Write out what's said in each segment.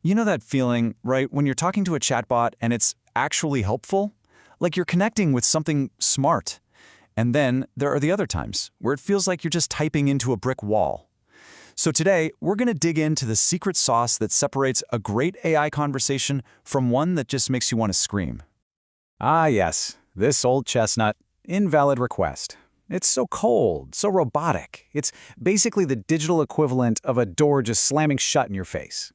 You know that feeling, right, when you're talking to a chatbot and it's actually helpful? Like you're connecting with something smart. And then there are the other times where it feels like you're just typing into a brick wall. So today, we're going to dig into the secret sauce that separates a great AI conversation from one that just makes you want to scream. Ah yes, this old chestnut, invalid request. It's so cold, so robotic. It's basically the digital equivalent of a door just slamming shut in your face.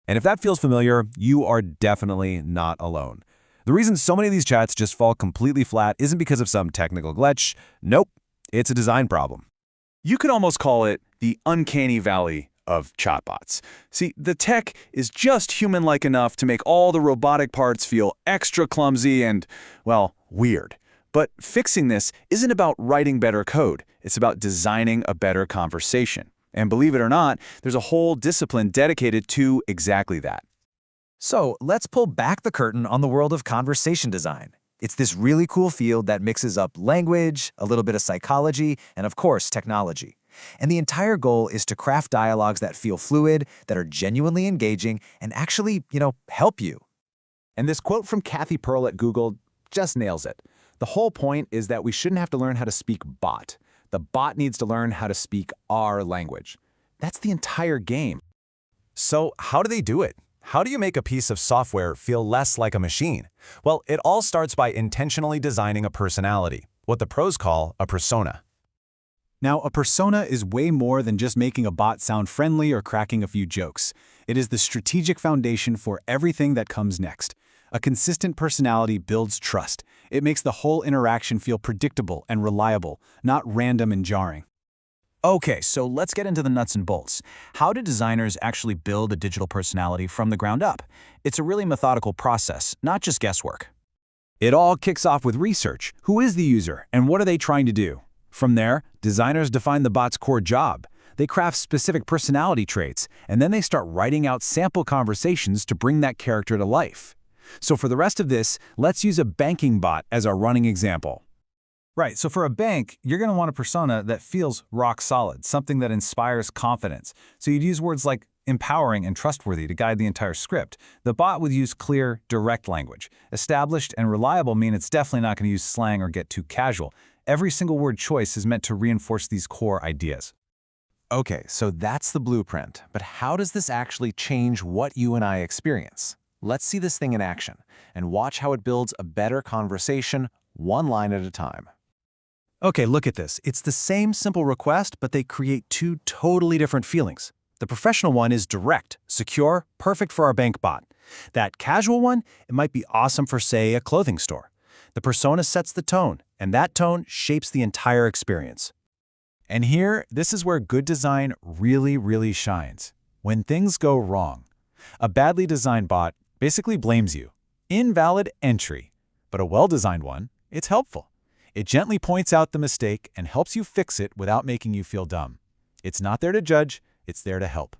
And if that feels familiar, you are definitely not alone. The reason so many of these chats just fall completely flat isn't because of some technical glitch. Nope, it's a design problem. You could almost call it the uncanny valley of chatbots. See, the tech is just human-like enough to make all the robotic parts feel extra clumsy and, well, weird. But fixing this isn't about writing better code. It's about designing a better conversation. And believe it or not, there's a whole discipline dedicated to exactly that. So let's pull back the curtain on the world of conversation design. It's this really cool field that mixes up language, a little bit of psychology, and of course, technology. And the entire goal is to craft dialogues that feel fluid, that are genuinely engaging, and actually, help you. And this quote from Kathy Pearl at Google just nails it. The whole point is that we shouldn't have to learn how to speak bot. The bot needs to learn how to speak our language. That's the entire game. So how do they do it? How do you make a piece of software feel less like a machine? Well, it all starts by intentionally designing a personality, what the pros call a persona. Now, a persona is way more than just making a bot sound friendly or cracking a few jokes. It is the strategic foundation for everything that comes next. A consistent personality builds trust. It makes the whole interaction feel predictable and reliable, not random and jarring. Okay, so let's get into the nuts and bolts. How do designers actually build a digital personality from the ground up? It's a really methodical process, not just guesswork. It all kicks off with research. Who is the user, and what are they trying to do? From there, designers define the bot's core job. They craft specific personality traits, and then they start writing out sample conversations to bring that character to life. So for the rest of this, let's use a banking bot as our running example. Right, so for a bank, you're going to want a persona that feels rock solid, something that inspires confidence. So you'd use words like empowering and trustworthy to guide the entire script. The bot would use clear, direct language. Established and reliable mean it's definitely not going to use slang or get too casual. Every single word choice is meant to reinforce these core ideas. Okay, so that's the blueprint, but how does this actually change what you and I experience? Let's see this thing in action and watch how it builds a better conversation, one line at a time. Okay, look at this. It's the same simple request, but they create two totally different feelings. The professional one is direct, secure, perfect for our bank bot. That casual one, it might be awesome for, say, a clothing store. The persona sets the tone, and that tone shapes the entire experience. And here, this is where good design really shines. When things go wrong. A badly designed bot basically blames you. Invalid entry. But a well-designed one, it's helpful. It gently points out the mistake and helps you fix it without making you feel dumb. It's not there to judge, it's there to help.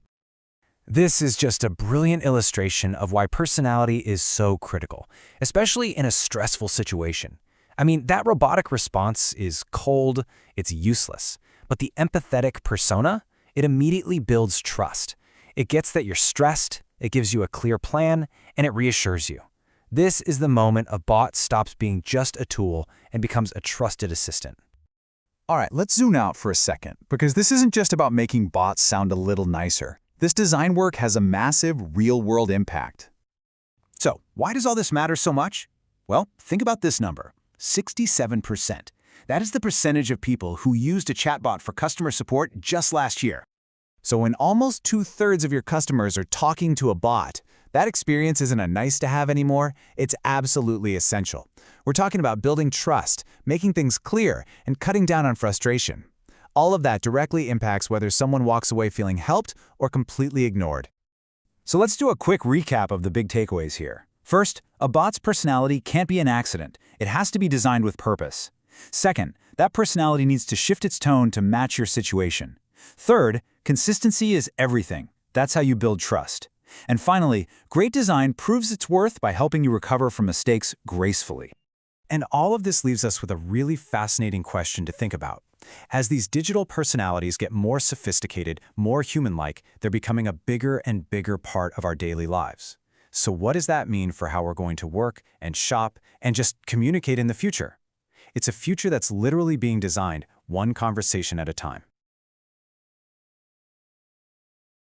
This is just a brilliant illustration of why personality is so critical, especially in a stressful situation. I mean, that robotic response is cold, it's useless. But the empathetic persona, it immediately builds trust. It gets that you're stressed, it gives you a clear plan, and it reassures you. This is the moment a bot stops being just a tool and becomes a trusted assistant. All right, let's zoom out for a second, because this isn't just about making bots sound a little nicer. This design work has a massive real-world impact. So, why does all this matter so much? Well, think about this number, 67%. That is the percentage of people who used a chatbot for customer support just last year. So when almost 2/3 of your customers are talking to a bot, that experience isn't a nice-to-have anymore, it's absolutely essential. We're talking about building trust, making things clear, and cutting down on frustration. All of that directly impacts whether someone walks away feeling helped or completely ignored. So let's do a quick recap of the big takeaways here. First, a bot's personality can't be an accident. It has to be designed with purpose. Second, that personality needs to shift its tone to match your situation. Third, consistency is everything. That's how you build trust. And finally, great design proves its worth by helping you recover from mistakes gracefully. And all of this leaves us with a really fascinating question to think about. As these digital personalities get more sophisticated, more human-like, they're becoming a bigger and bigger part of our daily lives. So what does that mean for how we're going to work and shop and just communicate in the future? It's a future that's literally being designed one conversation at a time.